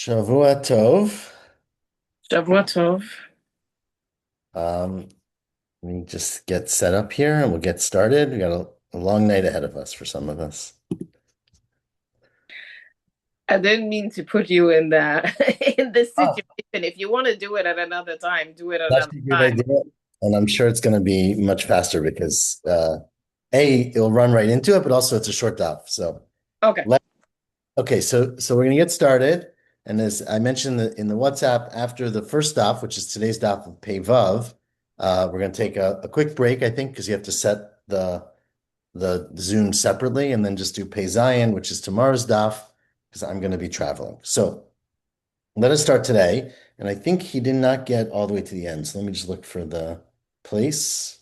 Shavua Tov. Shabbat Tov. Um, Let me just get set up here and we'll get started. We got a long night ahead of us for some of us. I didn't mean to put you in the in this Oh, situation. If you want to do it at another time, do it that's another a good time. idea. And I'm sure it's going to be much faster because A, it'll run right into it, but also it's a short daf. So Okay. let okay, so we're going to get started. And as I mentioned in the WhatsApp, after the first daf, which is today's daf of Pei Vav, we're going to take a quick break, I think, because you have to set the Zoom separately and then just do Pei Zion, which is tomorrow's daf, because I'm going to be traveling. So let us start today. And I think he did not get all the way to the end. So let me just look for the place.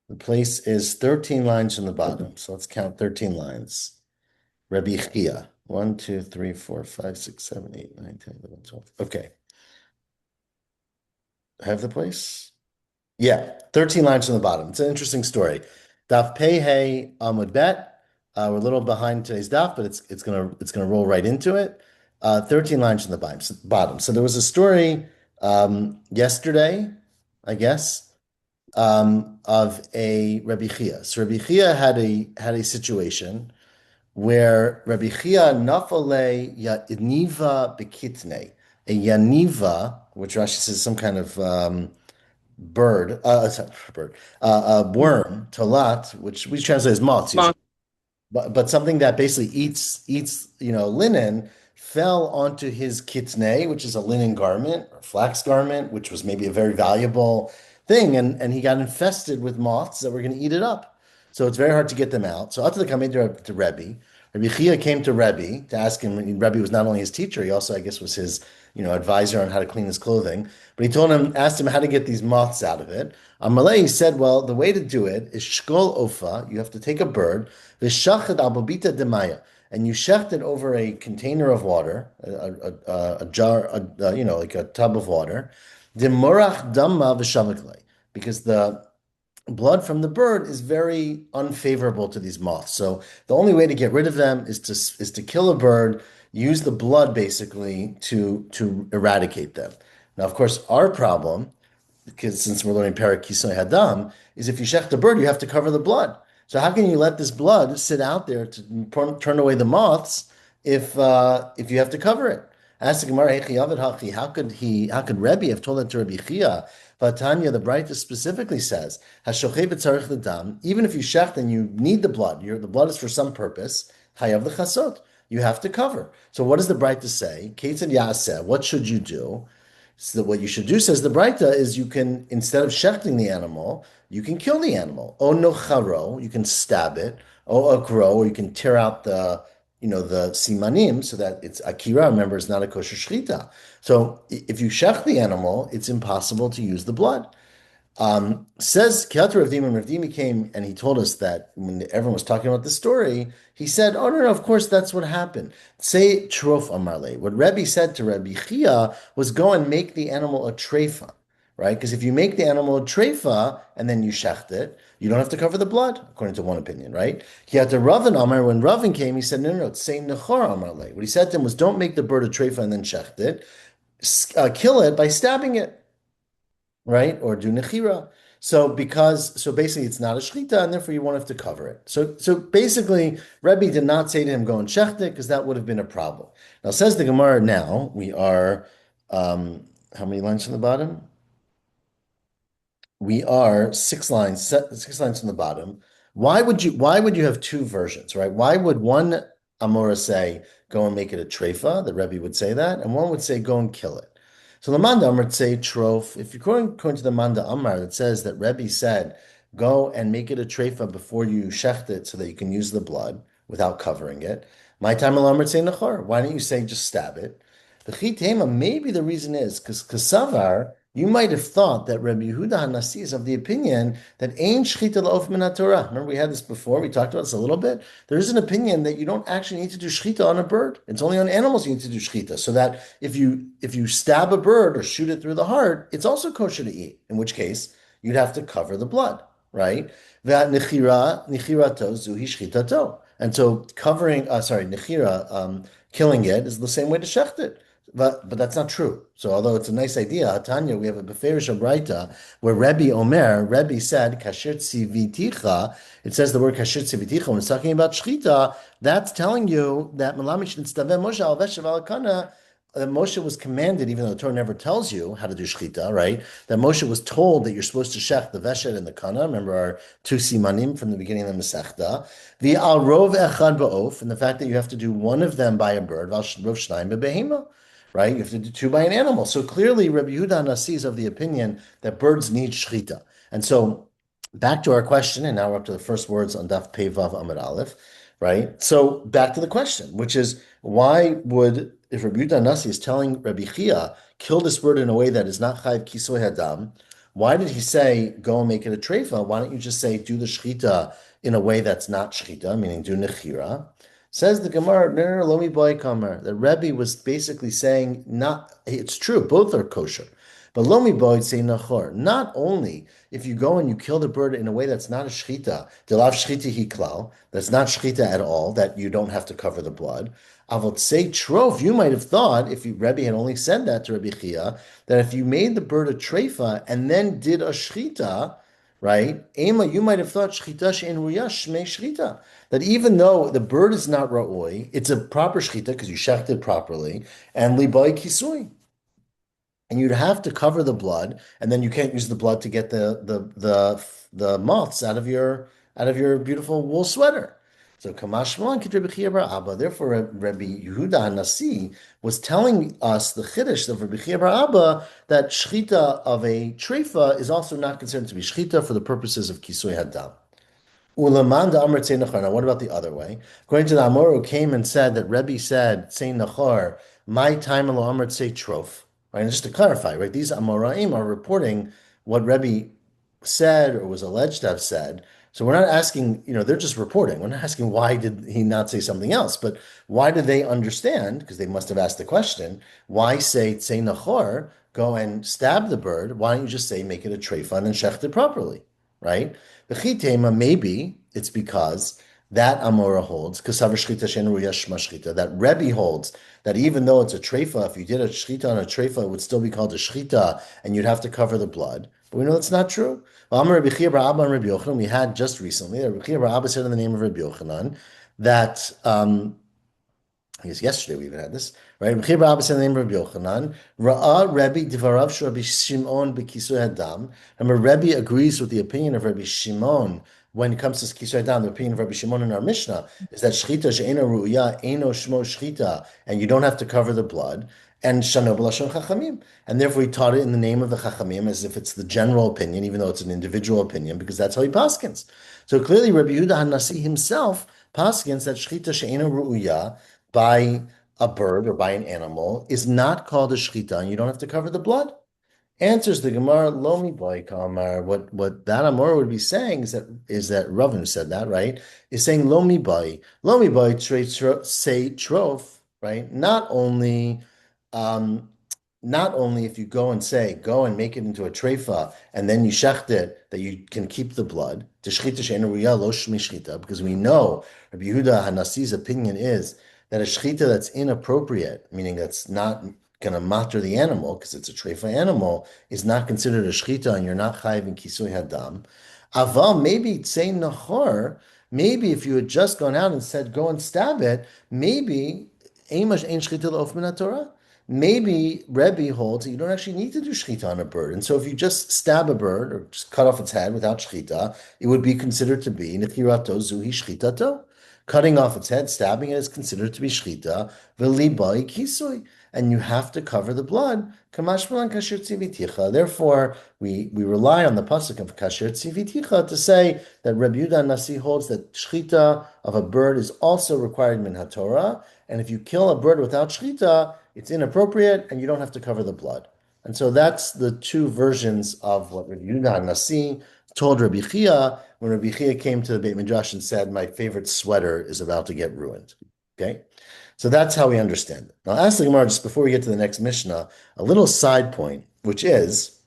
The place is 13 lines from the bottom. So let's count 13 lines. Rabbi Chia. 1, 2, 3, 4, 5, 6, 7, 8, 9, 10, 11, 12. Okay. I have the place? Yeah, 13 lines from the bottom. It's an interesting story. Daf Pei Hey Amud Bet. We're a little behind today's daf, but it's gonna roll right into it. 13 lines from the bottom. So there was a story yesterday, I guess, of a Rabbi Chia. So Rabbi Chia had a situation where Rabbi Chia nafale yaniva bekitne. A yaniva, which Rashi says some kind of sorry, bird, a worm, talat, which we translate as moths Long. usually, but something that basically eats linen, fell onto his kitneh, which is a linen garment or flax garment, which was maybe a very valuable thing, and he got infested with moths that were going to eat it up. So it's very hard to get them out. So after they come to Rebbe, Rabbi Chia came to Rebbe to ask him. And Rebbe was not only his teacher, he also, I guess, was his advisor on how to clean his clothing. But he asked him how to get these moths out of it. Amalei said, well, the way to do it is shkol ofa. You have to take a bird, v'shachet al babita demaya, and you shecht it over a container of water, a jar, like a tub of water. Demorach damma v'shaviklei, because the blood from the bird is very unfavorable to these moths. So the only way to get rid of them is to kill a bird, use the blood basically to eradicate them. Now, of course, our problem, because since we're learning Parakisoi Hadam, is if you shech the bird, you have to cover the blood. So how can you let this blood sit out there to turn away the moths if you have to cover it? Ask the Gemara, how could Rebbe have told that to Rebbe Chia? Vatanya, the Braita specifically says, Hashochet b'tzarich l'dam, even if you shecht and you need the blood, the blood is for some purpose, chayav l'chasot, you have to cover. So what does the Braita say? Ketzad yaseh, what should you do? So what you should do, says the Braita, is you can, instead of shechting the animal, you can kill the animal. O no charo, you can stab it. O akro, or you can tear out the simanim, so that it's akira. Remember, it's not a kosher shechita. So if you shech the animal, it's impossible to use the blood. Says Keter Rav Dimi, Rav Dimi came and he told us that when everyone was talking about the story, he said, "Oh no, of course that's what happened." Say trof amarle. What Rebbe said to Rebbe Chia was, "Go and make the animal a treifa, right? Because if you make the animal a treifa and then you shecht it, you don't have to cover the blood, according to one opinion, right?" He had to Ravin Amar. When Ravin came, he said, "No, no, no, it's saying nechor amarle." What he said to him was, "Don't make the bird a treifa and then shecht it. Kill it by stabbing it." Right? Or do nechira. So basically it's not a shechita, and therefore you won't have to cover it. So basically, Rebbe did not say to him, go and shecht it, because that would have been a problem. Now says the Gemara, now we are how many lines from the bottom? We are 6 lines from the bottom. Why would you have two versions, right? Why would one Amora say, go and make it a treifa? The Rebbe would say that, and one would say, go and kill it. So the Manda Amar would say trof. If you're going to the Manda Amar that says that Rebbe said, go and make it a treifa before you shecht it so that you can use the blood without covering it. My time Alam would say nachar. Why don't you say just stab it? The Chitema, maybe the reason is because Kasavar, you might have thought that Rabbi Yehuda HaNasi is of the opinion that Ein Shchita La'of Min HaTorah. Remember, we had this before. We talked about this a little bit. There is an opinion that you don't actually need to do Shchita on a bird. It's only on animals you need to do Shchita. So that if you stab a bird or shoot it through the heart, it's also kosher to eat. In which case, you'd have to cover the blood, right? That Nichirato Zuhi Shchitato. And so nechira, killing it is the same way to shecht it. But that's not true. So although it's a nice idea, Tanya, we have a beferish Braita where Rebbe said, Kashir tziviticha, it says the word Kashir tziviticha when it's talking about shchita, that's telling you that Melamish Nitztaveh Moshe al Veshev al Kana, Moshe was commanded, even though the Torah never tells you how to do shchita, right? That Moshe was told that you're supposed to shech the veshet and the kana. Remember our two simanim from the beginning of the Masechta. The al rov echad ba'of, and the fact that you have to do one of them by a bird, val rov shnayim bebehema, right? You have to do two by an animal. So clearly, Rabbi Yehuda Nasi is of the opinion that birds need shchita. And so back to our question, and now we're up to the first words on Daf Pei Vav Amud Aleph, right? So back to the question, which is why would, if Rabbi Yehuda Nasi is telling Rabbi Chia, kill this bird in a way that is not chayv kisoy hadam, why did he say go and make it a treifa? Why don't you just say do the shchita in a way that's not shchita, meaning do nechira? Says the Gemara, no, lomi boy kamar. The Rebbe was basically saying, not, it's true, both are kosher. But lomi boy say nachor. Not only if you go and you kill the bird in a way that's not a shchita, delav shchita hiklal, that's not shchita at all, that you don't have to cover the blood. Avot say trof, you might have thought, if you, Rebbe had only said that to Rebbe Chia, that if you made the bird a treifa and then did a shchita, right? Ema, you might have thought shchita she'en ruyah shmei shchita. That even though the bird is not ra'oi, it's a proper shchita because you shecht it properly, and libai kisui. And you'd have to cover the blood, and then you can't use the blood to get the moths out of your beautiful wool sweater. So Kamashmalan Rabbi Chia bar Abba. Therefore, Rabbi Yehuda Hanasi was telling us the chiddush of Rabbi Chia bar Abba that shchita of a treifa is also not considered to be shchita for the purposes of kisui hadam. Ulaman da Amr Tzei Nachar. Now, what about the other way? According to the Amor who came and said that Rebbe said Tzei Nachar, my time alo Amr Tzei Trof. Right, and just to clarify, right, these Amoraim are reporting what Rebbe said or was alleged to have said. So we're not asking, they're just reporting. We're not asking why did he not say something else, but why did they understand? Because they must have asked the question. Why say Tzei Nachor, go and stab the bird? Why don't you just say make it a treifan and shecht it properly, right? B'chitema, maybe it's because that Amora holds, that Rebbe holds that even though it's a treifa, if you did a shchita on a treifa, it would still be called a shchita, and you'd have to cover the blood. But we know that's not true. We had just recently, Rabbi Chia bar Abba said in the name of Rabbi Yochanan that I guess yesterday we even had this, right? Rabbi Chia bar Abba said in the name of Rabbi Yochanan, Ra'a Rebbe divarav shel Rabbi Shimon b'kisui hadam. Remember, Rebbe agrees with the opinion of Rabbi Shimon when it comes to kisui hadam. The opinion of Rabbi Shimon in our Mishnah is that shchita she'ena ru'ya, eno shmo shchita, and you don't have to cover the blood. And shano b'lashon chachamim, and therefore he taught it in the name of the chachamim as if it's the general opinion, even though it's an individual opinion, because that's how he paskins. So clearly, Rabbi Yehuda Hanasi himself paskins that shchita she'ena ru'ya by a bird or by an animal is not called a shchita, and you don't have to cover the blood. Answers the Gemara, Lomi boy Kamar. What that Amor would be saying is that Ravin said that, right? Is saying Lomi boy say trof, right? Not only if you go and say, go and make it into a treifa, and then you shecht it, that you can keep the blood, because we know Rabbi Yehuda Hanasi's opinion is that a shechita that's inappropriate, meaning that's not going to matter the animal, because it's a treifa animal, is not considered a shechita, and you're not chayiv in kisui hadam. Aval, maybe tzei nachor, maybe if you had just gone out and said, go and stab it, maybe emash ein shechita l'of min Torah. Maybe Rebbe holds that you don't actually need to do shechita on a bird. And so if you just stab a bird or just cut off its head without shechita, it would be considered to be nechirato zuhi shchitato. Cutting off its head, stabbing it is considered to be shchita, v'libai kisui. And you have to cover the blood. Kamash malan kasher tziviticha. Therefore, we rely on the pasuk of kasher tziviticha to say that Rabbi Yehuda Nasi holds that shchita of a bird is also required min haTorah. And if you kill a bird without shchita, it's inappropriate, and you don't have to cover the blood. And so that's the two versions of what Rabbi Yehuda Nasi told Rabbi Chia when Rabbi Chia came to the Beit Midrash and said, my favorite sweater is about to get ruined. Okay? So that's how we understand it. Now, ask the Gemara, just before we get to the next Mishnah, a little side point, which is,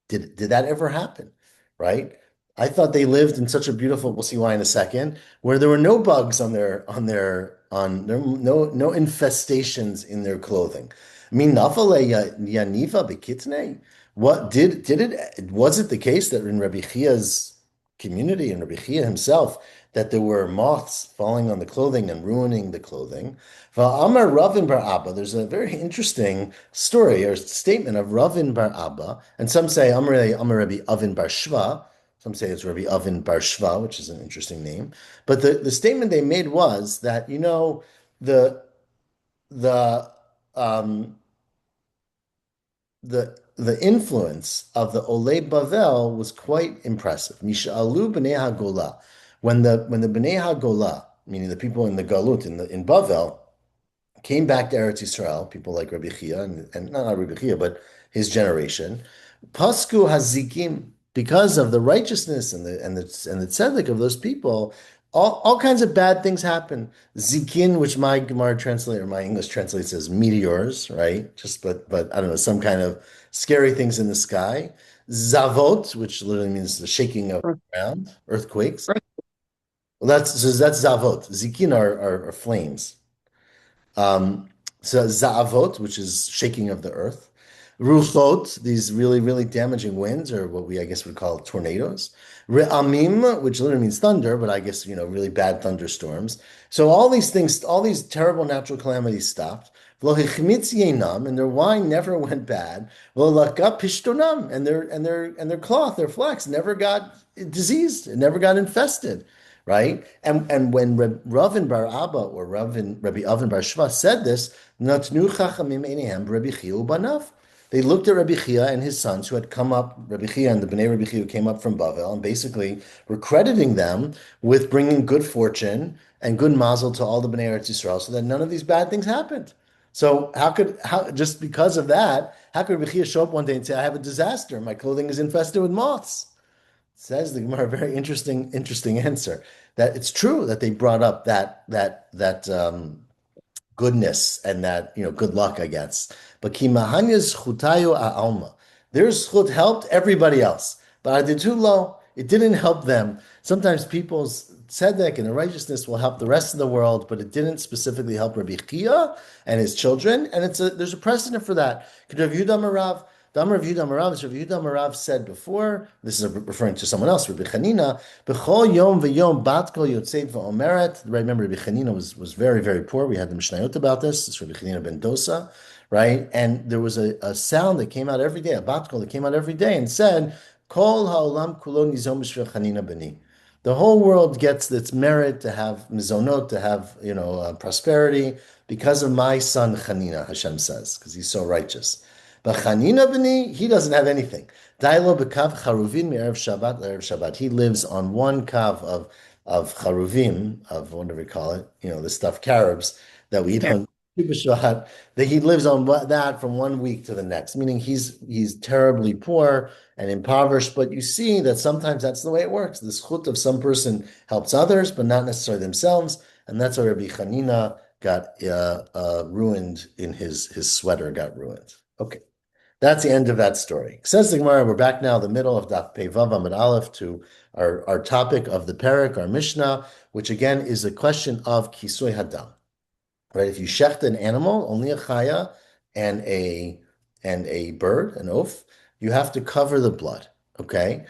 did that ever happen? Right? I thought they lived in such a beautiful, we'll see why in a second, where there were no bugs on their no infestations in their clothing. Minafale yaniva bekitne? What did it was it the case that in Rabbi Chia's community and Rabbi Chia himself that there were moths falling on the clothing and ruining the clothing? Amar Ravin bar Abba, there's a very interesting story or statement of Ravin bar Abba, and some say Amar Rabbi Avin bar Shva. Some say it's Rabbi Avin Bar Shva, which is an interesting name. But the statement they made was that, the the um the influence of the Olei Bavel was quite impressive. Nish'alu b'nei HaGola. When the Bnei HaGola, meaning the people in the Galut in Bavel, came back to Eretz Yisrael, people like Rabbi Chia, and not Rabbi Chia, but his generation, Pasku Hazikim, because of the righteousness and the tzedek of those people, all kinds of bad things happen. Zikin, which my Gemara translator, my English translates as meteors, right? But I don't know, some kind of scary things in the sky. Zavot, which literally means the shaking of the ground, earthquakes. Well, that's Zavot. Zikin are flames. Um, so Za'avot, which is shaking of the earth. Ruchot, these really, really damaging winds, or what we, I guess, would call tornadoes. Re'amim, which literally means thunder, but I guess, really bad thunderstorms. So all these things, all these terrible natural calamities stopped. V'lo hichmitz yeinam, and their wine never went bad. V'lo laka pishtonam, and their cloth, their flax, never got diseased, it never got infested, right? And when Ravin bar Abba or Rabbi Avin bar Shva said this, Natnu chachamim eineihem Rabbi Chia ubanav. They looked at Rabbi Chia and his sons who had come up, Rabbi Chia and the Bnei Rabbi Chia who came up from Bavel, and basically were crediting them with bringing good fortune and good mazel to all the Bnei Eretz Yisrael, so that none of these bad things happened. So just because of that, how could Rabbi Chia show up one day and say, "I have a disaster. My clothing is infested with moths"? Says the Gemara, a very interesting answer. That it's true that they brought up that goodness and that good luck, I guess. But kimahanyas chutayo alma, their zchut helped everybody else, but aditulo, it didn't help them. Sometimes people's tzedek and the righteousness will help the rest of the world, but it didn't specifically help Rabbi Chia and his children, and there's a precedent for that. Rav Yehuda Marav, Damar Rav Yehuda Marav, as Rav Yehuda Marav said before, this is referring to someone else, Rabbi Chanina, B'chol yom v'yom bat kol yotzeit v'omeret. Right, remember Rabbi Chanina was very, very poor. We had the Mishnayot about this. It's Rabbi Chanina ben Dosa, right? And there was a sound that came out every day, a bat kol that came out every day and said, Kol ha'olam kulo nizom b'shvil Chanina b'ni. The whole world gets its merit to have mizonot, to have prosperity because of my son Chanina, Hashem says, because he's so righteous. But Chanina b'ni, he doesn't have anything. Dailo b'kav charuvim me'erev Shabbat le'erev Shabbat. He lives on one kav of charuvim, of whatever we call it, the stuffed carobs that we eat Yeah. on Tu B'Shvat, that he lives on that from one week to the next, meaning he's terribly poor and impoverished. But you see that sometimes that's the way it works. The zchut of some person helps others, but not necessarily themselves. And that's why Rabbi Chanina got ruined in his sweater got ruined. Okay. That's the end of that story. Says the Gemara, we're back now in the middle of Daf Pei Vav Amud Aleph to our topic of the Perek, our Mishnah, which again is a question of Kisui Hadam. Right? If you shecht an animal, only a chaya and a bird, an oaf, you have to cover the blood. Okay?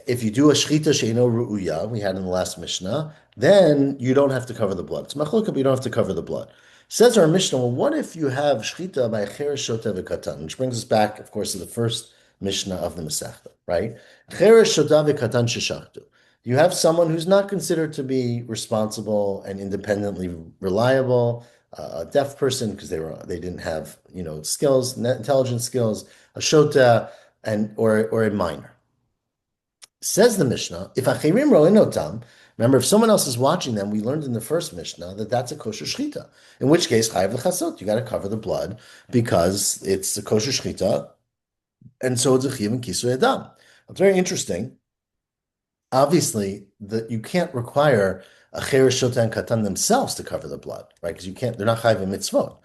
If you do a shchita she'ino ru'uya, we had in the last Mishnah, then you don't have to cover the blood. It's machlokah, but you don't have to cover the blood. Says our Mishnah, well, what if you have shchita by cheresh shota v'katan? Which brings us back, of course, to the first Mishnah of the Masechta, right? Cheresh shota v'katan sheshachtu. You have someone who's not considered to be responsible and independently reliable, a deaf person because they didn't have skills, intelligence skills, a shota, or a minor. Says the Mishnah, if achirim ro'enotam, remember, if someone else is watching them, we learned in the first Mishnah that that's a kosher shchita. In which case, chayav l'chasot, you got to cover the blood because it's a kosher shchita, and so it's a chiyav and kisui adam. It's very interesting. Obviously, that you can't require a cheresh shota and katan themselves to cover the blood, right? Because you can't; they're not chayav and mitzvot.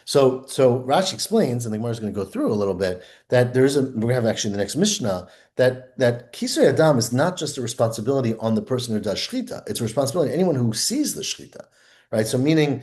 So Rashi explains, and the Gemara is going to go through a little bit, that we're going to have actually the next Mishnah, that Kisui Adam is not just a responsibility on the person who does Shechita, it's a responsibility on anyone who sees the Shechita, right? So meaning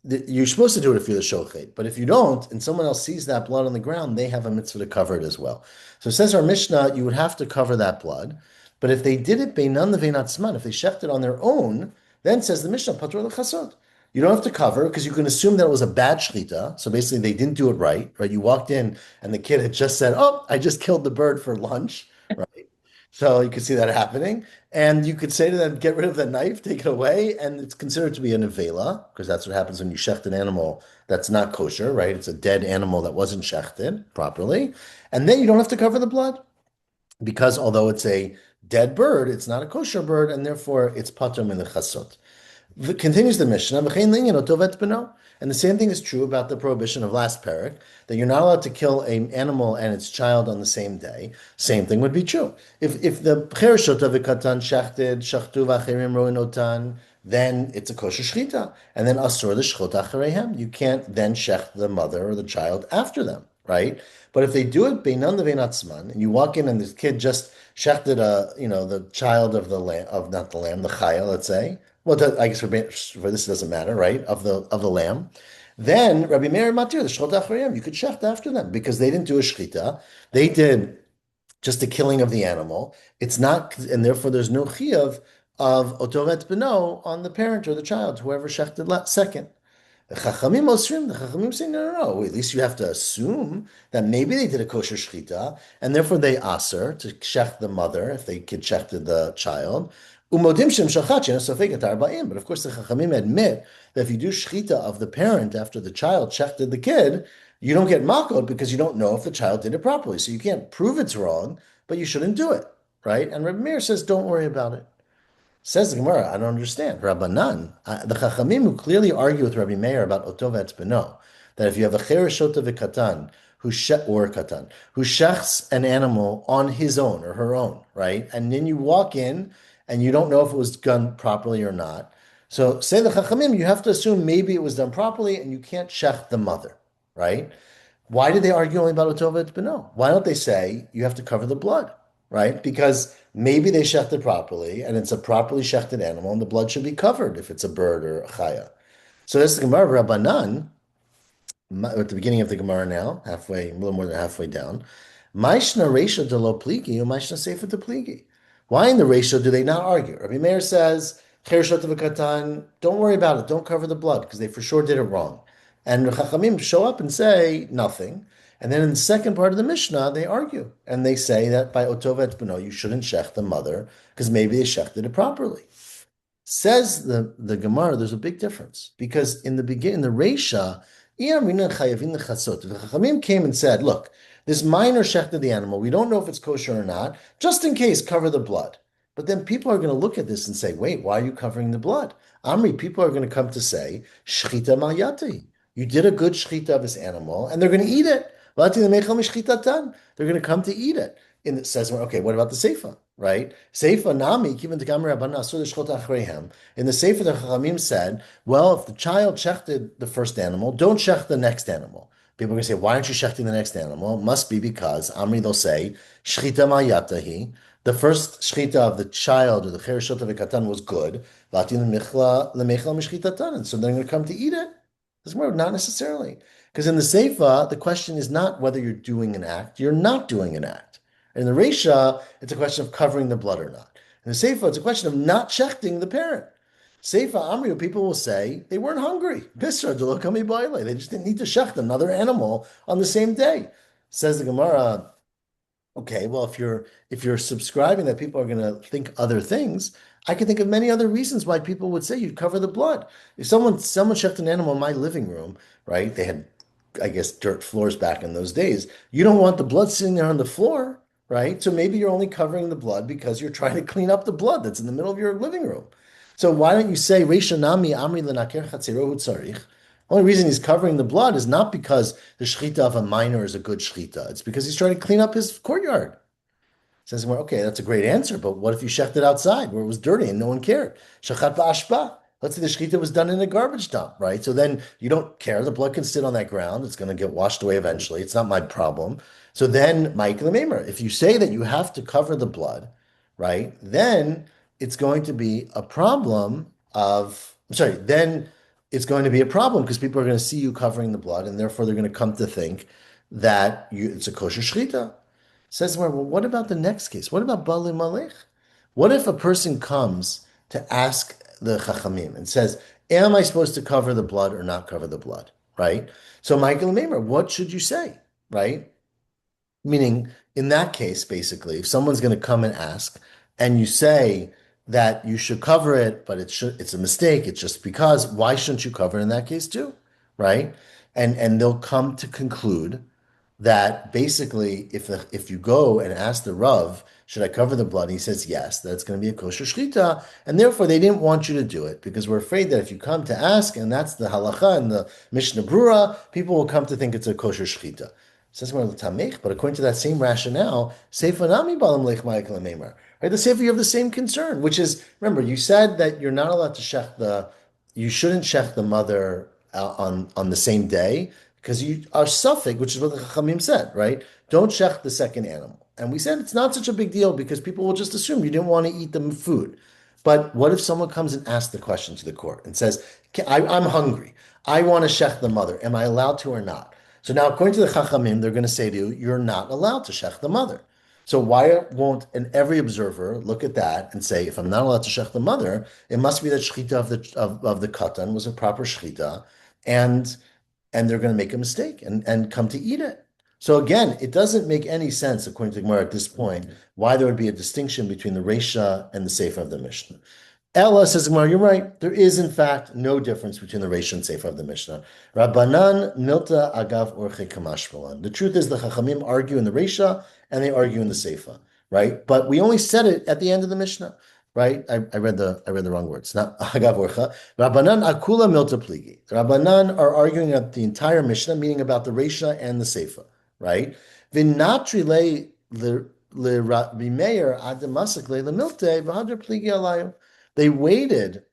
you're supposed to do it if you're the shochet, but if you don't, and someone else sees that blood on the ground, they have a mitzvah to cover it as well. So it says our Mishnah, you would have to cover that blood, but if they did it beinan leveinatzman, if they shechted on their own, then says the Mishnah, patur lechasod. You don't have to cover because you can assume that it was a bad shechita. So basically, they didn't do it right, right? You walked in and the kid had just said, "Oh, I just killed the bird for lunch," right? So you could see that happening. And you could say to them, get rid of the knife, take it away. And it's considered to be a nevela, because that's what happens when you shecht an animal that's not kosher, right? It's a dead animal that wasn't shechted properly. And then you don't have to cover the blood, because although it's a dead bird, it's not a kosher bird, and therefore it's patur min chasot. Continues the Mishnah, and the same thing is true about the prohibition of last parak, that you're not allowed to kill an animal and its child on the same day. Same thing would be true. If the chereshota v'katan shachted, shachtu v'acherim roinotan, then it's a kosher shchita. And then asur the shchot achareihem. You can't then shech the mother or the child after them, right? But if they do it beinan leveinatzman, and you walk in and this kid just shechted the child of the lamb, of not the lamb, the chaya, let's say, well, I guess for this it doesn't matter, right? Of the lamb. Then Rabbi Meir Matir, the Shchot Acharayim, you could shecht after them because they didn't do a shechita. They did just the killing of the animal. It's not, and therefore there's no chiyuv of otovet beno on the parent or the child, whoever shechted second. The Chachamim say, no, no, no. At least you have to assume that maybe they did a kosher shechita, and therefore they aser to shech the mother if they kid shechted the child. Umodim shem shachat sofek arba'im. But of course, the Chachamim admit that if you do shechita of the parent after the child shechted the kid, you don't get makot because you don't know if the child did it properly. So you can't prove it's wrong, but you shouldn't do it, right? And Rabbi Meir says, don't worry about it. Says the Gemara, I don't understand. Rabbanan, the Chachamim who clearly argue with Rabbi Meir about Otovet Beno, that if you have a Chereshota v'katan, or katan, who shechs an animal on his own or her own, right? And then you walk in and you don't know if it was done properly or not. So say the Chachamim, you have to assume maybe it was done properly and you can't shech the mother, right? Why did they argue only about Otovet Beno? Why don't they say you have to cover the blood, right? Because maybe they shechted properly and it's a properly shechted animal and the blood should be covered if it's a bird or a chaya. So that's the Gemara of Rabbanan, at the beginning of the Gemara now, halfway, a little more than halfway down. Maishna Reisha de lo pligi, Maishna Sefer de pligi. Why in the Reisha do they not argue? Rabbi Meir says, Chereshot v'katan, don't worry about it, don't cover the blood, because they for sure did it wrong. And the Chachamim show up and say nothing. And then in the second part of the Mishnah, they argue. And they say that by Otovet Beno, you shouldn't shech the mother, because maybe they shechted it properly. Says the Gemara, there's a big difference because in the beginning, the Reisha, the Chachamim came and said, "Look, this minor shechted the animal. We don't know if it's kosher or not. Just in case, cover the blood." But then people are going to look at this and say, "Wait, why are you covering the blood?" Amri, people are going to come to say, "Shchita malyati." You did a good shchita of this animal, and they're going to eat it. They're going to come to eat it. And it says, okay, what about the seifa? Right? Seifa nami, given the Gamra Rabbanah, so the Shchot Achreihem. In the Seifa, the Chachamim said, well, if the child shechted the first animal, don't shech the next animal. People are going to say, why aren't you shechting the next animal? It must be because, Amri, they'll say, Shchita ma'yatahi. The first shchita of the child or the chereshot of the katan was good. And so they're going to come to eat it. This word, not necessarily. Because in the Seifa, the question is not whether you're doing an act, you're not doing an act. In the Reisha, it's a question of covering the blood or not. In the Seifa, it's a question of not shechting the parent. Seifa Amriu, people will say they weren't hungry. They just didn't need to shecht another animal on the same day. Says the Gemara, okay, well, if you're subscribing that people are going to think other things, I can think of many other reasons why people would say you'd cover the blood. If someone shecht an animal in my living room, right? They had, I guess, dirt floors back in those days. You don't want the blood sitting there on the floor, right? So maybe you're only covering the blood because you're trying to clean up the blood that's in the middle of your living room. So why don't you say Reisha Nami Amri Lenaker Chatzerohu Tzarich? Only reason he's covering the blood is not because the shechita of a minor is a good shechita. It's because he's trying to clean up his courtyard. Says, well, okay, that's a great answer, but what if you shecht it outside where it was dirty and no one cared? Shachat ba'ashpa. Let's say the shechita was done in a garbage dump, right? So then you don't care. The blood can sit on that ground. It's going to get washed away eventually. It's not my problem. So then, Mike Lemaimer, if you say that you have to cover the blood, right, then it's going to be a problem of, I'm sorry, then it's going to be a problem because people are going to see you covering the blood, and therefore they're going to come to think that it's a kosher shechita. Says, well, what about the next case? What about Bali Malech? What if a person comes to ask the Chachamim and says, am I supposed to cover the blood or not cover the blood? Right? So, Michael Maimer, what should you say? Right? Meaning, in that case, basically, if someone's going to come and ask, and you say that you should cover it, but it's a mistake. It's just because. Why shouldn't you cover it in that case too? Right? And they'll come to conclude that basically, if you go and ask the Rav, should I cover the blood? And he says yes, that's going to be a kosher shechita, and therefore they didn't want you to do it because we're afraid that if you come to ask, and that's the halacha and the Mishnah Brura, people will come to think it's a kosher shechita. Says but according to that same rationale, Seifa Nami Balam Lech Ma'ikal Meimar. Right? The Sefer, you have the same concern, which is, remember, you said that you're not allowed to you shouldn't shech the mother on the same day because you are suffik, which is what the Chachamim said, right? Don't shech the second animal. And we said it's not such a big deal because people will just assume you didn't want to eat the food. But what if someone comes and asks the question to the court and says, I'm hungry. I want to shech the mother. Am I allowed to or not? So now, according to the Chachamim, they're going to say to you, you're not allowed to shech the mother. So why won't every observer look at that and say, if I'm not allowed to shech the mother, it must be that shechita of the katan was a proper shechita, and they're going to make a mistake and come to eat it. So again, it doesn't make any sense, according to Gemara at this point, why there would be a distinction between the Reisha and the Sefer of the Mishnah. Ella says, Gemara, you're right. There is, in fact, no difference between the Reisha and Sefer of the Mishnah. Rabbanan milta agav orche kamashmalan. The truth is the Chachamim argue in the Reisha and they argue in the Sefer, right? But we only said it at the end of the Mishnah, right? I read the wrong words. Not agav orcha. Rabbanan akula milta pligi. The Rabbanan are arguing at the entire Mishnah, meaning about the Reisha and the Sefer, right? Vinatri le Rabbi Meir ademasak le milte v'hadr pligi alayu. They waited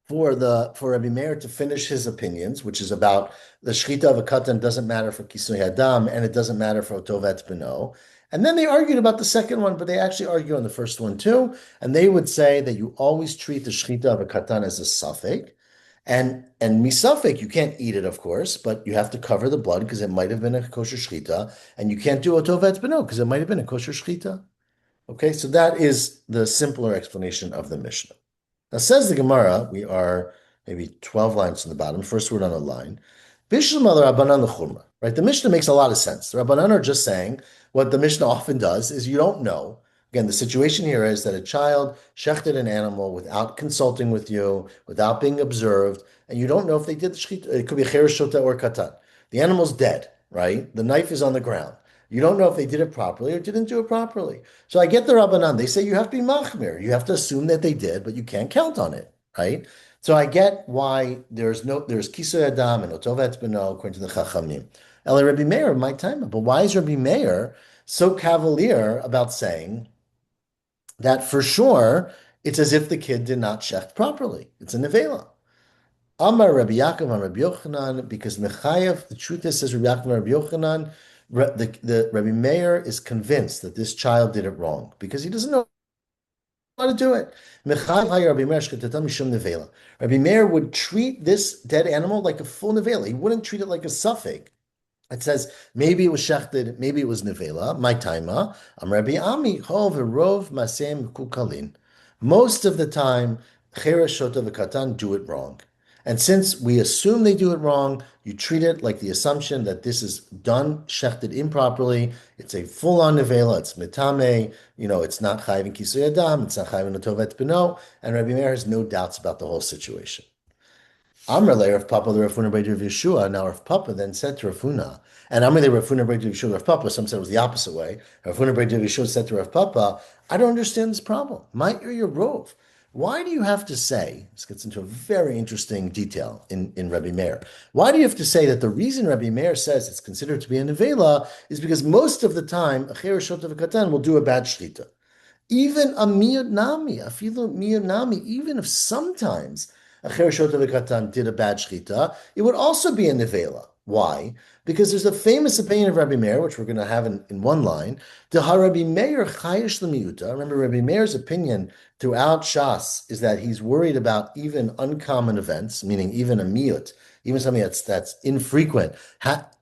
for Rabbi Meir to finish his opinions, which is about the shechita of a katan doesn't matter for kisui hadam and it doesn't matter for otovet beno. And then they argued about the second one, but they actually argue on the first one too. And they would say that you always treat the shechita of a katan as a suffix. And misafek, you can't eat it, of course, but you have to cover the blood because it might have been a kosher shechita, and you can't do otovet beno because it might have been a kosher shechita. Okay, so that is the simpler explanation of the Mishnah. Now, says the Gemara, we are maybe 12 lines from the bottom, first word on a line. Bishlam al Rabbanan l'chumra, right? The Mishnah makes a lot of sense. The Rabbanan are just saying what the Mishnah often does is you don't know. Again, the situation here is that a child shechted an animal without consulting with you, without being observed, and you don't know if they did the shechita. It could be cheresh shota or katan. The animal's dead, right? The knife is on the ground. You don't know if they did it properly or didn't do it properly. So I get the Rabbanan. They say you have to be machmir. You have to assume that they did, but you can't count on it, right? So I get why there's kisoy adam and otovet beno according to the Chachamim. Ela Rabbi Meir, my time. But why is Rabbi Meir so cavalier about saying that for sure it's as if the kid did not shecht properly? It's a nevela. Amar Rabbi Yaakov, Amar Rabbi Yochanan, because Mechayev, the truth is, says Rabbi Yaakov, Rabbi Yochanan, the Rabbi Meir is convinced that this child did it wrong because he doesn't know how to do it. Rabbi Meir would treat this dead animal like a full nevela. He wouldn't treat it like a suffix. It says maybe it was shechted, maybe it was nevela. My taima, Rabbi Ami, hov rov masem kukalin. Most of the time, cheresh shota v'katan do it wrong. And since we assume they do it wrong, you treat it like the assumption that this is done, shechted improperly. It's a full-on nevela. It's mitame. It's not chayv in kisui adam. It's not chayv in otovet beno. And Rabbi Meir has no doubts about the whole situation. Amrle Rav Papa the Rafuna Brei Rav Yeshua. Now Rav Papa then said to Rafuna, and Amrle Rafuna Brei Rav Yeshua Rav Papa. Some said it was the opposite way. Rafuna Brei Rav Yeshua said to Rav Papa, "I don't understand this problem. Might you're your rov. Why do you have to say?" This gets into a very interesting detail in Rabbi Meir. Why do you have to say that the reason Rabbi Meir says it's considered to be a nevela is because most of the time a cheresh shota v'katan will do a bad shlita. Even a miyud nami, afilu miyud nami, even if sometimes Acher Shota V'Katan did a bad shchita, it would also be a nevela. Why? Because there's a famous opinion of Rabbi Meir, which we're going to have in one line. The Rabbi Meir chayish l'miuta. Remember, Rabbi Meir's opinion throughout Shas is that he's worried about even uncommon events, meaning even a miut, even something that's infrequent,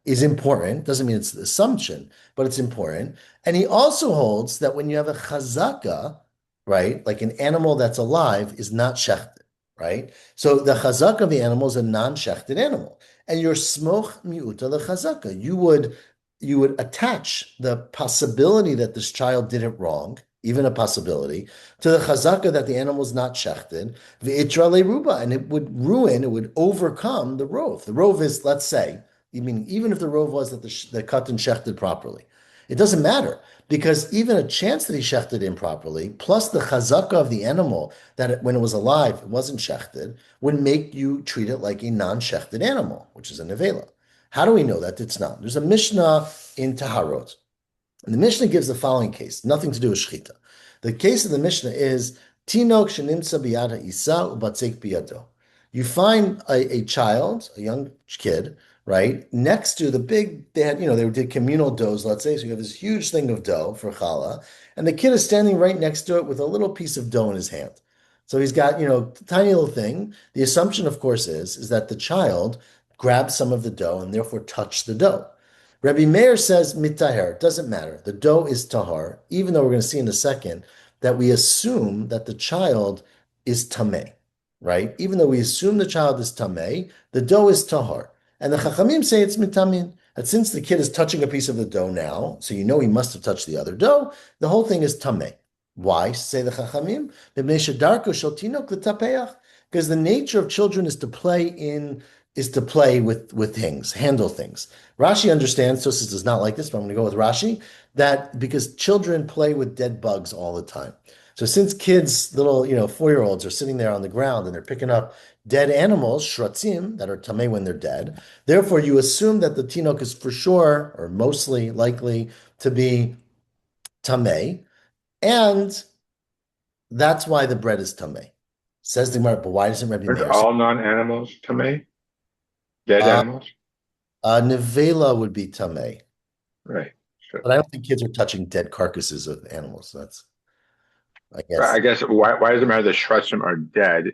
is important. Doesn't mean it's the assumption, but it's important. And he also holds that when you have a chazaka, right, like an animal that's alive, is not shechted, right? So the chazaka of the animal is a non-shechted animal, and your smoch miuta lechazaka. You would attach the possibility that this child did it wrong, even a possibility, to the chazaka that the animal is not shechted, v'itra leruba, and it would ruin, it would overcome the rove. The rove is, let's say, you mean even if the rove was that the cut and shechted properly, it doesn't matter because even a chance that he shechted improperly, plus the chazaka of the animal that when it was alive, it wasn't shechted, would make you treat it like a non-shechted animal, which is a nevela. How do we know that it's not? There's a Mishnah in Taharot, and the Mishnah gives the following case, nothing to do with shechita. The case of the Mishnah is Tinok shenimtza biyad isa ubatzik biyado. You find a child, a young kid, right, next to the big, they did communal doughs, let's say, so you have this huge thing of dough for challah, and the kid is standing right next to it with a little piece of dough in his hand. So he's got, tiny little thing. The assumption, of course, is that the child grabbed some of the dough and therefore touched the dough. Rabbi Meir says mitaher, it doesn't matter. The dough is tahar, even though we're going to see in a second that we assume that the child is tameh, right? Even though we assume the child is tameh, the dough is tahar. And the chachamim say it's mitamin. That since the kid is touching a piece of the dough now, so you know he must have touched the other dough, the whole thing is tameh. Why, say the chachamim? Because the nature of children is to play with things, handle things. Rashi understands, Tosis does not like this, but I'm going to go with Rashi, that because children play with dead bugs all the time. So since kids, little, 4-year-olds are sitting there on the ground and they're picking up dead animals, shratzim, that are tameh when they're dead, therefore you assume that the tinok is for sure, or mostly likely, to be tameh, and that's why the bread is tameh. Says the Gemara, but why doesn't Rabbi Aren't Meir say? all non-animals tamei? Dead Uh, animals? nevela would be tameh. Right. Sure. But I don't think kids are touching dead carcasses of animals. That's, I But guess. I guess why does it matter that Shrutzim are dead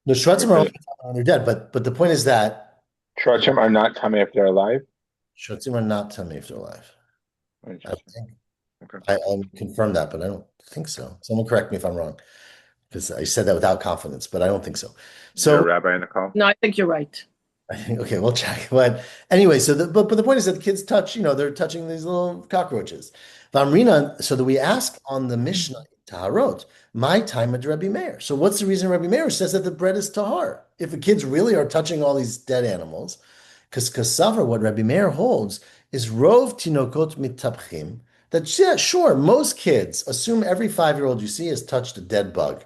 The Shvatzim if are only the when they're dead, but the point is that Shrutzim are not tamei if they're alive? Shvatzim are not tummy if they're alive. I don't Interesting. think Okay. I confirm that, but I don't think so. Someone correct me if I'm wrong, because I said that without confidence, but I don't think so. Is there a So rabbi in the call? No, I think you're right. I think okay, we'll check. But anyway, but the point is that the kids touch, they're touching these little cockroaches. Vamrina, so that we ask on the Mishnah Taharot, my time at Rabbi Meir. So what's the reason Rabbi Meir says that the bread is tahar? If the kids really are touching all these dead animals, because Kasavar, what Rabbi Meir holds is rov tinokot mitapchim. That yeah, sure, most kids assume every 5-year-old you see has touched a dead bug.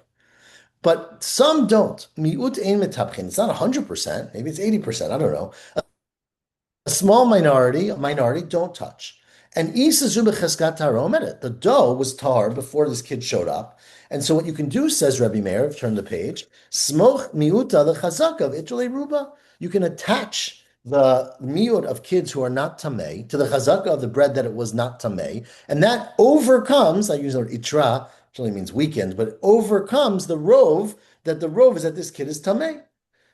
But some don't. Miut ein mitapchin. It's not 100%. Maybe it's 80%. I don't know. A small a minority don't touch. And the dough was tar before this kid showed up. And so what you can do, says Rabbi Meir, if you turn the page, smoch miuta lechazaka of itale ruba. You can attach the miut of kids who are not tamei to the chazaka of the bread that it was not tamei, and that overcomes. I use the word itra, which only means weekend, but it overcomes the rove is that this kid is tamei.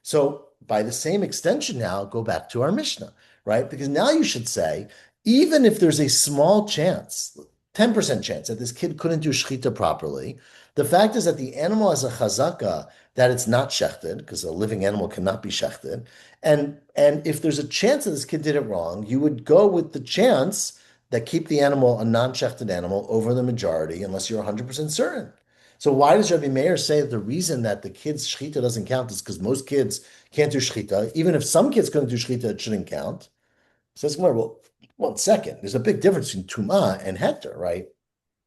So by the same extension, now go back to our Mishnah, right? Because now you should say, even if there's a small chance, 10% chance that this kid couldn't do shechita properly, the fact is that the animal has a chazaka that it's not shechted, because a living animal cannot be shechted. And if there's a chance that this kid did it wrong, you would go with the chance that keep the animal a non-shechted animal over the majority, unless you're 100% certain. So why does Rabbi Meir say that the reason that the kids' shechita doesn't count is because most kids can't do shechita? Even if some kids couldn't do shechita, it shouldn't count. Says Gemara, well, 1 second. There's a big difference between tuma and heter, right?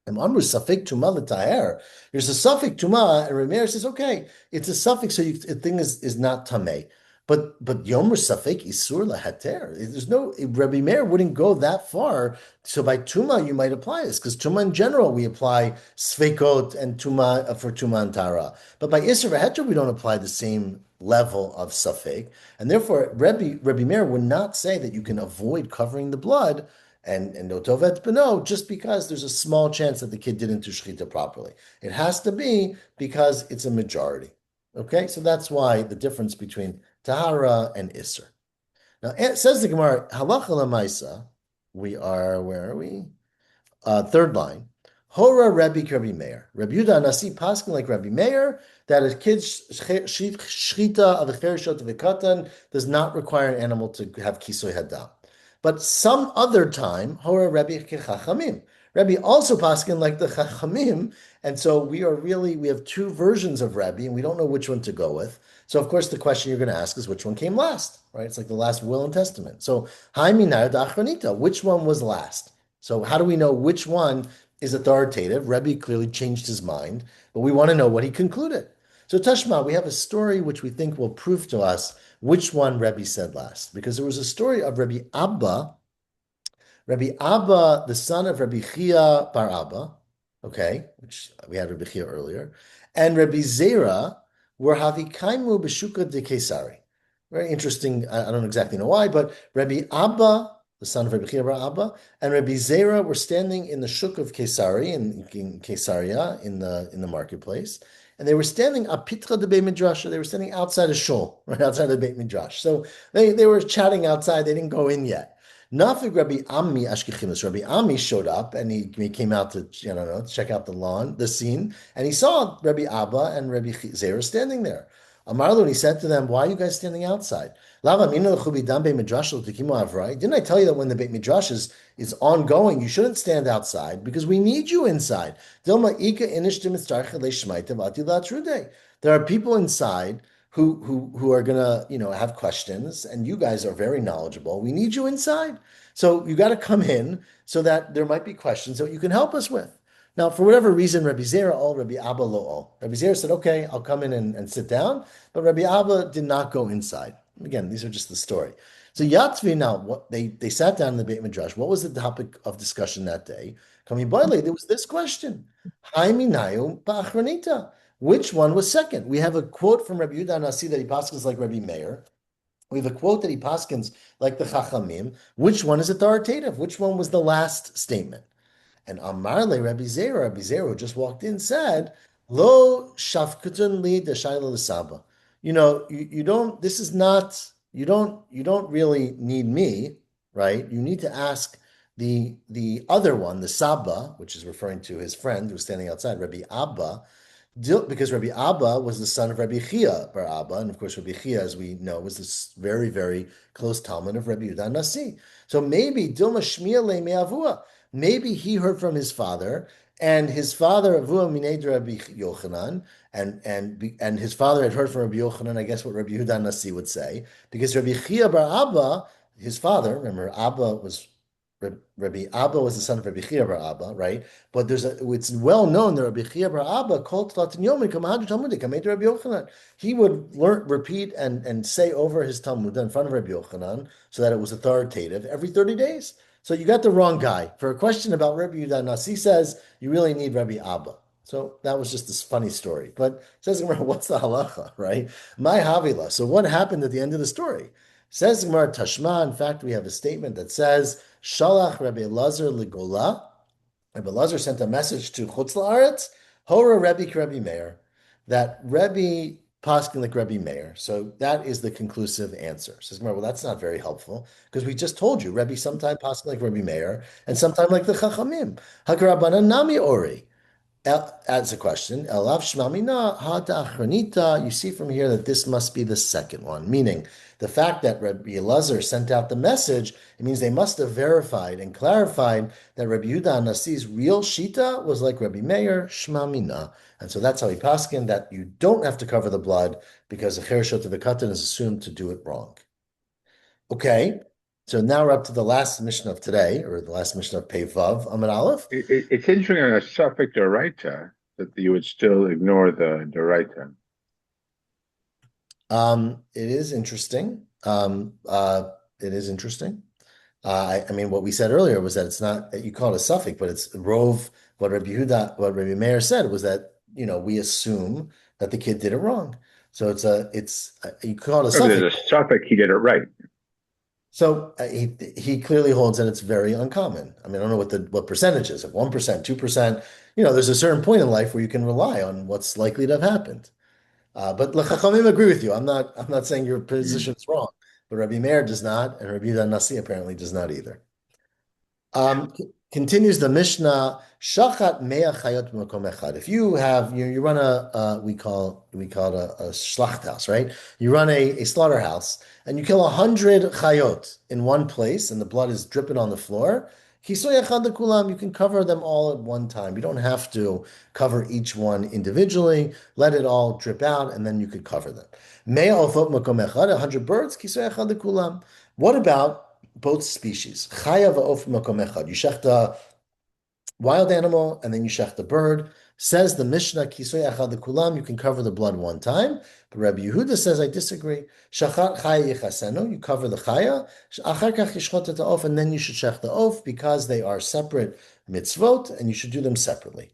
And amru safek tuma l'taher. There's a suffix tuma, and Rabbi Meir says, okay, it's a suffix, so the thing is not tameh. But Yomer Safek Isur laheter. There's no Rabbi Meir wouldn't go that far. So by Tuma you might apply this because Tuma in general we apply Sfekot and Tuma for Tuma and Tara. But by Isur laheter we don't apply the same level of Safek, and therefore Rabbi Meir would not say that you can avoid covering the blood and no tovet beno just because there's a small chance that the kid didn't do shechita properly. It has to be because it's a majority. Okay, so that's why the difference between Tahara and Isser. Now, it says the Gemara, Halacha Lamaisa, where are we? Third line. Hora Rabbi Rabbi Meir. Rabbi Yudah Nasi Paskin like Rabbi Meir, that a kid's shchita of a cherishot of a katan does not require an animal to have kisoy hadam. But some other time, Hora Rabbi Chachamim. Rabbi also paskin like the Chachamim, and so we have two versions of Rabbi, and we don't know which one to go with. So of course the question you're going to ask is which one came last, right? It's like the last will and testament. So Haiminayot Achronita, which one was last? So how do we know which one is authoritative? Rebbe clearly changed his mind, but we want to know what he concluded. So Tashma, we have a story which we think will prove to us which one Rebbe said last, because there was a story of Rabbi Abba, the son of Rabbi Chia bar Abba, okay, which we had Rabbi Chia earlier, and Rabbi Zera were havikaimu b'shuka de Kesari. Very interesting. I don't exactly know why, but Rabbi Abba, the son of Rabbi Chia bar Abba, and Rabbi Zera were standing in the shuk of Kesari in Kesaria in the marketplace, and they were standing apitra de Beit Midrash. They were standing outside a shul, right outside the Beit Midrash. So they were chatting outside. They didn't go in yet. Nafig Rabbi Ami Ashkechimus. Rabbi Ami showed up and he came out to, I don't know, check out the scene, and he saw Rabbi Abba and Rabbi Zera standing there. Amarlu, and he said to them, "Why are you guys standing outside? Didn't I tell you that when the Beit Midrash is ongoing, you shouldn't stand outside because we need you inside. There are people inside who are gonna, have questions, and you guys are very knowledgeable. We need you inside. So you got to come in so that there might be questions that you can help us with." Now, for whatever reason, Rabbi Zera Rabbi Abba lo Rabbi Zera said, "Okay, I'll come in and sit down," but Rabbi Abba did not go inside. Again, these are just the story. So Yatzvi, now, what they sat down in the Beit Midrash. What was the topic of discussion that day? Coming by there was this question: Haiminayu ba'achronita. Which one was second? We have a quote from Rabbi Yudah Nasi that he paskins like Rabbi Meir. We have a quote that he paskins like the Chachamim. Which one is authoritative? Which one was the last statement? And Amarle Rabbi Zera just walked in, said, "Lo shafkutun li deshayla l'saba." You don't. This is not. You don't really need me, right? You need to ask the other one, the Saba, which is referring to his friend who's standing outside, Rabbi Abba, because Rabbi Abba was the son of Rabbi Chia bar Abba, and of course Rabbi Chia, as we know, was this very, very close Talmud of Rabbi Yudah Nasi. So maybe Dilma Shmiya le me'avua. Maybe he heard from his father, and his father Avua minei Rabbi Yochanan, and his father had heard from Rabbi Yochanan. I guess what Rabbi Yudah Nasi would say, because Rabbi Chia bar Abba, his father, remember Rabbi Abba was the son of Rabbi Chia bar Abba, right? But it's well known that Rabbi Chia bar Abba called Tlatin Yomin Kamahadu Talmudik Kamei Rabbi Yochanan. He would repeat and say over his Talmud in front of Rabbi Yochanan so that it was authoritative every 30 days. So you got the wrong guy. For a question about Rabbi Yudah Nasi says you really need Rabbi Abba. So that was just this funny story. But it says, what's the halacha, right? My havila. So what happened at the end of the story? Says Gemara Tashma. In fact, we have a statement that says, Shalach Rabbi Elazar Ligola. Rabbi Elazar sent a message to Chutz La'aretz, Hora Rebbe Rabbi Meir, that Rebbe Paskin like Rebbe Meir. So that is the conclusive answer. Says Gemara, well, that's not very helpful because we just told you Rebbe sometime Paskin like Rebbe Meir and sometime like the Chachamim. Hakarabana Nami Ori. Adds a question. Elav shmamina hata achronita. You see from here that this must be the second one, meaning the fact that Rabbi Elazar sent out the message, it means they must have verified and clarified that Rabbi Yudah Nasi's real shita was like Rabbi Meir shmamina, and so that's how he paskin that you don't have to cover the blood because the cherishot of the katan is assumed to do it wrong. Okay. So now we're up to the last mission of today, or the last mission of Pei Vav, Amud Aleph. It's interesting on a suffix doraita that you would still ignore the doraita. It is interesting. It is interesting. I mean, what we said earlier was that it's not you call it a suffix, but it's rove. What Rabbi Meir said was that we assume that the kid did it wrong. So you call it a If suffix. there's a suffix, he did it right. So he clearly holds that it's very uncommon. I mean, I don't know what percentage is, if 1%, 2%. There's a certain point in life where you can rely on what's likely to have happened. But Chachamim agree with you. I'm not saying your Mm. position is wrong, but Rabbi Meir does not, and Rabbi Yehuda Nasi apparently does not either. Continues the Mishnah, Shachat mea chayot b'makom echad. If you run we call it a shlachthaus, right? You run a slaughterhouse and you kill 100 chayot in one place and the blood is dripping on the floor. Kisoy echad lekulam, you can cover them all at one time. You don't have to cover each one individually. Let it all drip out and then you could cover them. Mea ofot makom echad, 100 birds, kisoy echad lekulam. What about both species? Chaya va'of makom echad. You shecht a wild animal and then you shecht a bird. Says the Mishnah, kisoy echad lekulam, you can cover the blood one time. But Rabbi Yehuda says, I disagree. Shachat chaya yichasenu, you cover the chaya. Achar kach yishchot et ha'of, and then you should shecht the oaf because they are separate mitzvot and you should do them separately.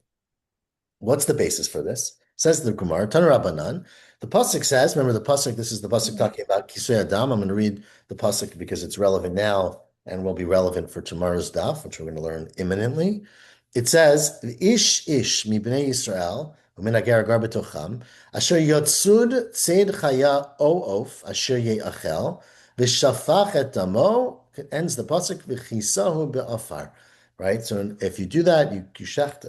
What's the basis for this? Says the Gemara, Tan Rabbanan. The pasuk says, remember the pasuk. This is the pasuk talking about Kisui Adam. I'm going to read the pasuk because it's relevant now and will be relevant for tomorrow's daf, which we're going to learn imminently. It says, Ish mi bnei Yisrael u'min hager betocham asher yotzud tzed chaya o of asher ye'achel v'shafach et damo. Ends the pasuk v'chisahu be'afar. Right, so if you do that, you shecht,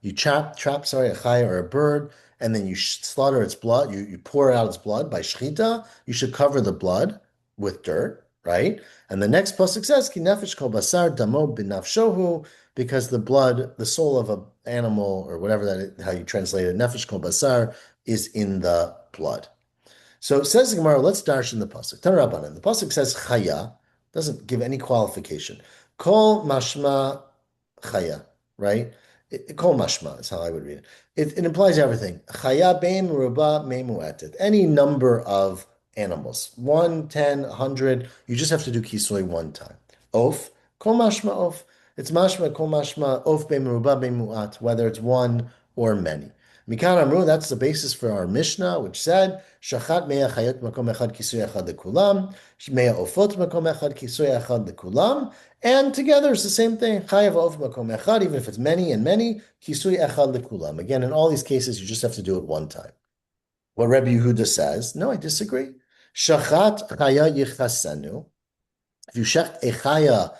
you trap, sorry, a chaya or a bird, and then you slaughter its blood. You pour out its blood by shchita. You should cover the blood with dirt, right? And the next pasuk says, "Ki nefesh kol basar damo b'nafshohu," because the blood, the soul of an animal or whatever how you translate it, nefesh kol basar is in the blood. So it says the Gemara, let's darshan the pasuk. Tanrabanan. The pasuk says chaya, doesn't give any qualification. Kol mashma chaya, right? Kol mashma is how I would read it. It implies everything. Chaya bein ruba memuetet. Any number of animals, 1, 10, 100. You just have to do kisui one time. Of, kol mashma of. It's mashma, kol mashma, of bein ruba memuat, whether it's one or many. Mikan Amru, that's the basis for our Mishnah, which said, Shachat mea chayot makom echad kisui echad lekulam, mea ofot makom echad kisui echad lekulam, and together it's the same thing. Chayav of makom echad, even if it's many and many, kisui echad lekulam. Again, in all these cases, you just have to do it one time. What Rabbi Yehuda says, no, I disagree. Shachat chaya yichasenu. If you shecht a chaya,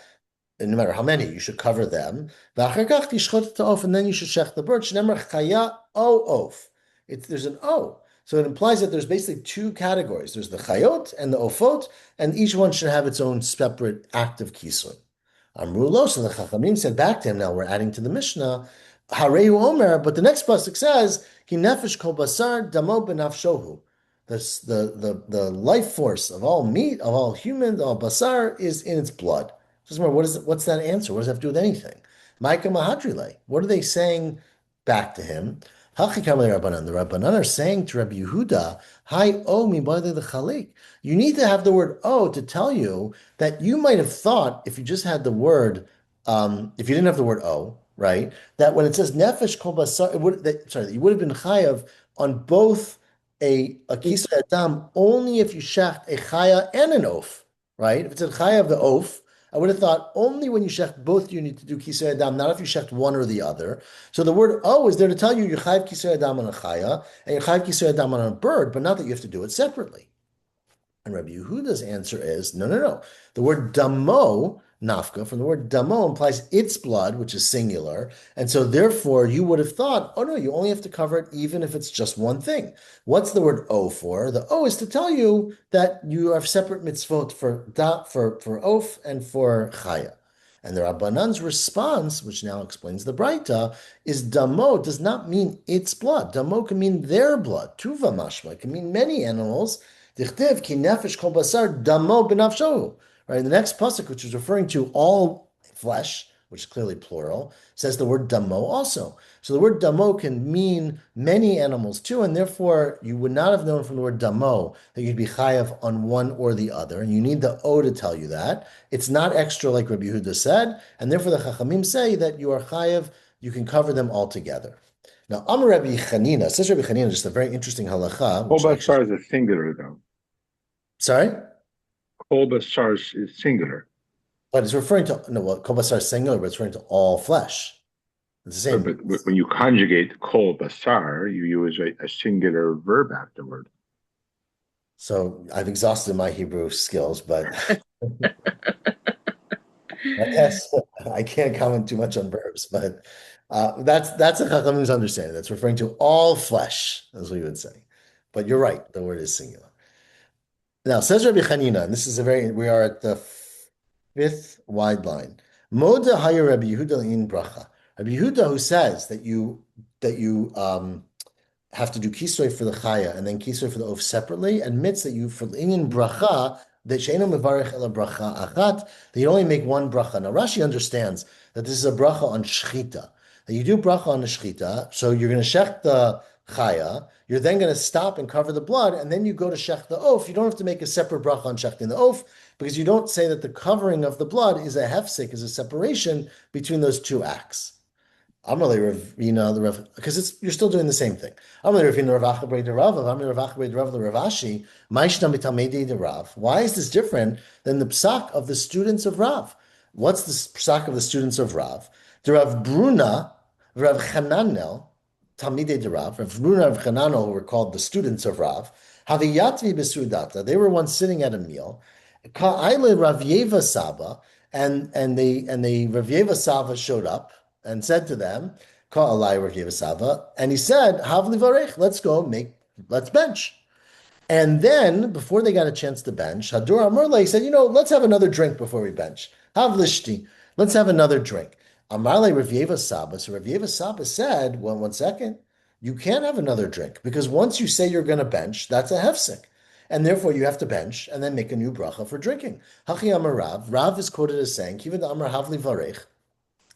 no matter how many, you should cover them. And then you should shech the bird. There's an O. So it implies that there's basically two categories. There's the chayot and the ofot, and each one should have its own separate act of kisun. Amrulo, so the Chachamim said back to him, now we're adding to the Mishnah, Harehu Omer, but the next pasuk says, Ki nefesh kol basar damo benafshohu. The life force of all meat, of all human, all basar is in its blood. Just remember, what's that answer? What does that have to do with anything? Micah Mahadrile. What are they saying back to him? Rabbanan. The Rabbanan are saying to Rabbi Yehuda, Hi O mi the chalik. You need to have the word O to tell you that you might have thought if you just had the word, if you didn't have the word O, right? That when it says nefesh kol basar, you would have been chayav on both a kisei adam only if you shacht a chaya and an oaf, right? If it's a chaya of the oaf, I would have thought only when you shecht both you need to do kisei adam, not if you shecht one or the other. So the word "o" is there to tell you you're chayiv kisei adam on a chaya and you're chayiv kisei adam on a bird, but not that you have to do it separately. And Rabbi Yehuda's answer is no. The word damo, nafka, from the word damo implies its blood, which is singular. And so therefore you would have thought, oh no, you only have to cover it even if it's just one thing. What's the word O for? The O is to tell you that you have separate mitzvot for oaf and for chaya. And the Rabbanan's response, which now explains the Braita, is damo does not mean its blood. Damo can mean their blood. Tuva mashma, it can mean many animals. Dichtiv ki nefesh kol basar damo b'nafsho. Right, the next pasuk, which is referring to all flesh, which is clearly plural, says the word damo also. So the word damo can mean many animals too, and therefore you would not have known from the word damo that you'd be chayav on one or the other, and you need the o to tell you that. It's not extra like Rabbi Yehuda said, and therefore the chachamim say that you are chayav, you can cover them all together. Now, Amar Rabbi Chanina, says Rabbi Chanina, just a very interesting halacha, Kol which actually, basar is a singular, though. sorry? Kol basar is singular. But it's referring to, no, well, kol basar is singular, but it's referring to all flesh. It's the But, same. but when you conjugate kol basar, you use a singular verb afterward. So I've exhausted my Hebrew skills, but I guess I can't comment too much on verbs. But that's a Chachamim's understanding. That's referring to all flesh, as we would say. But you're right, the word is singular. Now, says Rabbi Chanina, and this is a very, we are at the fifth wide line. Moda haya Rabbi Yehuda in bracha. Rabbi Yehuda, who says that you have to do kisoy for the chaya and then kisoy for the oaf separately, admits that you for inyan bracha that sheino mevarech ela bracha achat, that you only make one bracha. Now Rashi understands that this is a bracha on shchita. That you do bracha on the shchita, so you're going to shech the chaya, you're then going to stop and cover the blood, and then you go to shech the oaf. You don't have to make a separate bracha on shechting the oaf because you don't say that the covering of the blood is a hefsek, is a separation between those two acts. I'm really Ravina the Rav because it's you're still doing the same thing. I'm really Ravina Rav Achabrei the Rav. I'm Rav Achabrei the Rav the Ravashi. Ma'ishna b'tamedi the Rav. Why is this different than the psak of the students of Rav? What's the psak of the students of Rav? The Rav Bruna, Rav Chananel, Talmidei de Rav. Rav Bruna, Rav Chananel, who were called the students of Rav. Haviyatvi b'sudata. They were once sitting at a meal. Ka'ayle Rav Yeva Saba, and they Rav Yeva Saba showed up and said to them, Call Alai Rav Yeva Saba, and he said, Havli Varech, let's bench. And then, before they got a chance to bench, Hadur Amarle said, let's have another drink before we bench. Havlishti, let's have another drink. Amarle Rav Yeva Saba. So Rav Yeva Saba said, well, 1 second, you can't have another drink because once you say you're going to bench, that's a hefsek. And therefore you have to bench and then make a new bracha for drinking. Hachi Amar Rav. Rav is quoted as saying, Kivad Amar Havli Varech.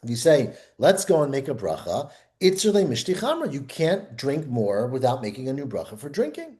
If you say, let's go and make a bracha, itzerle mishti chamra. You can't drink more without making a new bracha for drinking.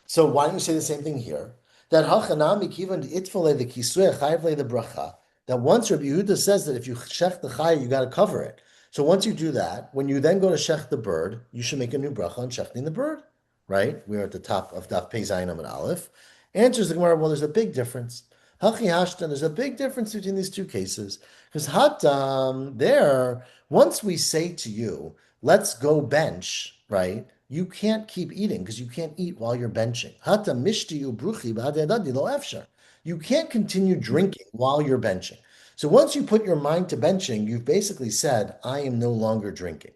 So why don't you say the same thing here? That hachanami kivan itfale the kisue chayvle the bracha. That once Rabbi Yehuda says that if you shech the chay, you got to cover it. So once you do that, when you then go to shech the bird, you should make a new bracha on shechting the bird, right? We're at the top of Daf Pei Zayin Amud Aleph. Answers the Gemara, well, there's a big difference. Hachi hashtan, there's a big difference between these two cases. Because hatam, there, once we say to you, let's go bench, right? You can't keep eating because you can't eat while you're benching. Hatam mishti ubruchi b'hadadadi lo efshar. You can't continue drinking while you're benching. So once you put your mind to benching, you've basically said, I am no longer drinking.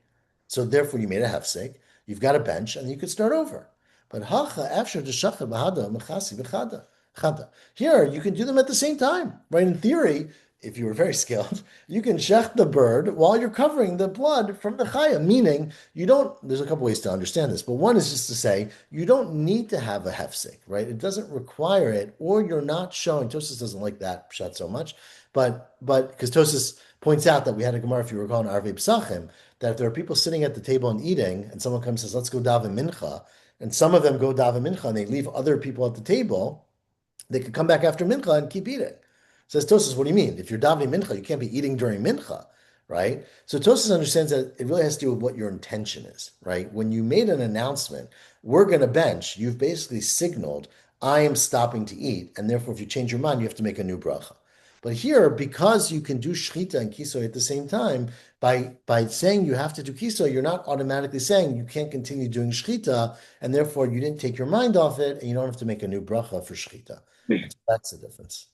So therefore you made a hefsek, you've got a bench, and you could start over. But hacha efshar d'shachar b'hada mechasi b'chada. Here, you can do them at the same time, right? In theory, if you were very skilled, you can shech the bird while you're covering the blood from the chaya, meaning you don't, there's a couple ways to understand this, but one is just to say, you don't need to have a hefsek, right? It doesn't require it, or you're not showing, Tosis doesn't like that shot so much, but because Tosis points out that we had a Gemara, if you recall, in Arvei Psachim, that if there are people sitting at the table and eating, and someone comes and says, let's go daven mincha, and some of them go daven mincha, and they leave other people at the table, they could come back after mincha and keep eating. Says Tosas, what do you mean? If you're davening mincha, you can't be eating during mincha, right? So Tosas understands that it really has to do with what your intention is, right? When you made an announcement, we're going to bench, you've basically signaled, I am stopping to eat, and therefore if you change your mind, you have to make a new bracha. But here, because you can do shchita and kisoy at the same time, by saying you have to do kisoy, you're not automatically saying you can't continue doing shchita, and therefore you didn't take your mind off it, and you don't have to make a new bracha for shchita. That's the difference.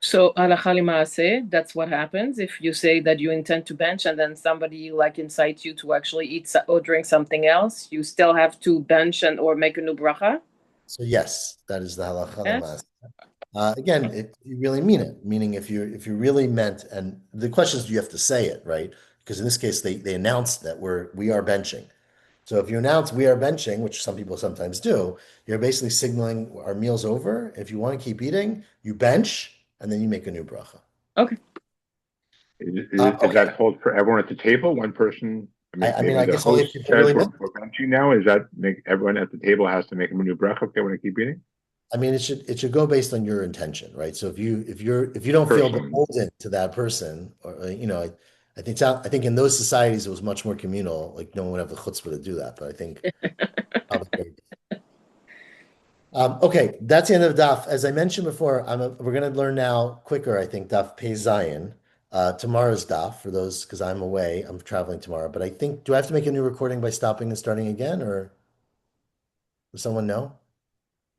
So halacha l'maaseh, that's what happens if you say that you intend to bench and then somebody like incites you to actually eat or drink something else. You still have to bench and or make a new bracha. So yes, that is the halacha Yes. l'maaseh. Again, if you really mean it, meaning if you really meant, and the question is, do you have to say it, right? Because in this case, they announced that we are benching. So if you announce we are benching, which some people sometimes do, you're basically signaling our meal's over. If you want to keep eating, you bench, and then you make a new bracha. Okay. Is Okay. that hold for everyone at the table? One person, I mean, I mean, maybe I the guess only host if you says really meant. we're benching now. Is that make everyone at the table has to make a new bracha if they want to keep eating? I mean, it should go based on your intention, right? So if you don't feel Person. beholden to that person, or I think in those societies it was much more communal. Like no one would have the chutzpah to do that. But I think probably. Okay, that's the end of daf. As I mentioned before, we're going to learn now quicker. I think daf Pei Zayin. Tomorrow's daf for those because I'm away. I'm traveling tomorrow. But I think do I have to make a new recording by stopping and starting again, or does someone know?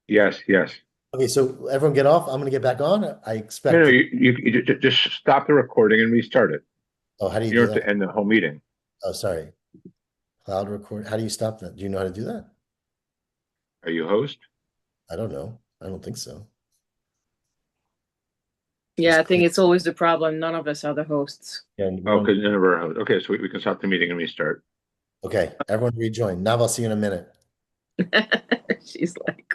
Yes, yes. Okay, so everyone get off. I'm going to get back on. I No, expect no, to. you just stop the recording and restart it. Oh, how do you You do don't have that? to end the whole meeting. Oh, sorry. Cloud record. How do you stop that? Do you know how to do that? Are you host? I don't know. I don't think so. Yeah, Just I think click. it's always the problem. None of us are the hosts. And we Oh, don't. because none of our hosts. Okay, so we can stop the meeting and restart. Okay, everyone rejoin. Nav, I'll see you in a minute. She's like.